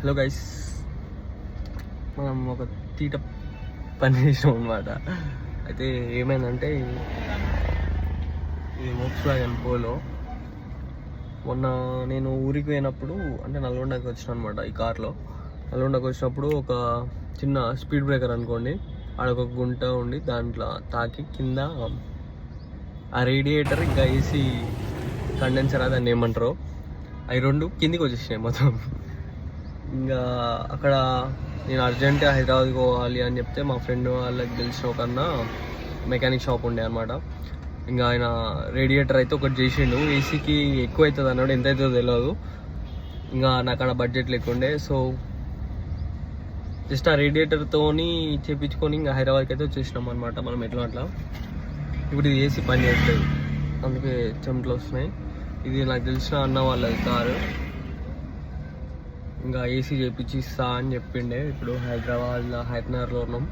Hello guys, మనం ఒక theta పని చేసాం అనమాట. అయితే ఏమైందంటే ఇది వోక్స్‌వ్యాగన్ పోలో. మొన్న నేను ఊరికి పోయినప్పుడు అంటే నల్గొండకి వచ్చిన అనమాట ఈ కార్లో. నల్గొండకి వచ్చినప్పుడు ఒక చిన్న స్పీడ్ బ్రేకర్ అనుకోండి, ఆడొక గుంట ఉండి దాంట్లో తాకి కింద ఆ రేడియేటర్ ఇంకా ఏసీ కండెన్సర్ దాన్ని ఏమంటారో అవి రెండు కిందికి వచ్చేసినాయి మొత్తం. ఇంకా అక్కడ నేను అర్జెంట్గా హైదరాబాద్ పోవాలి అని చెప్తే మా ఫ్రెండ్ వాళ్ళకి తెలిసిన ఒక అన్న మెకానిక్ షాప్ ఉండే అనమాట. ఇంకా ఆయన రేడియేటర్ అయితే ఒకటి చేసిండు. ఏసీకి ఎక్కువ అవుతుంది అన్నాడు, ఎంత అవుతుందో తెలియదు. ఇంకా నాకు అక్కడ బడ్జెట్ లేకుండే, సో జస్ట్ ఆ రేడియేటర్తోని చేపించుకొని ఇంకా హైదరాబాద్కి అయితే వచ్చేసినాం అనమాట. మనం ఎట్లా అట్లా ఇప్పుడు ఇది ఏసీ పని చేయట్లేదు, అందుకే చెమటలు వస్తున్నాయి. ఇది నాకు తెలిసిన అన్న వాళ్ళది కారు. ఇంకా ఏసీ చేయించి ఇస్తా అని చెప్పిండే. ఇప్పుడు హైదరాబాద్లో హైదనగర్లో ఉన్నాం.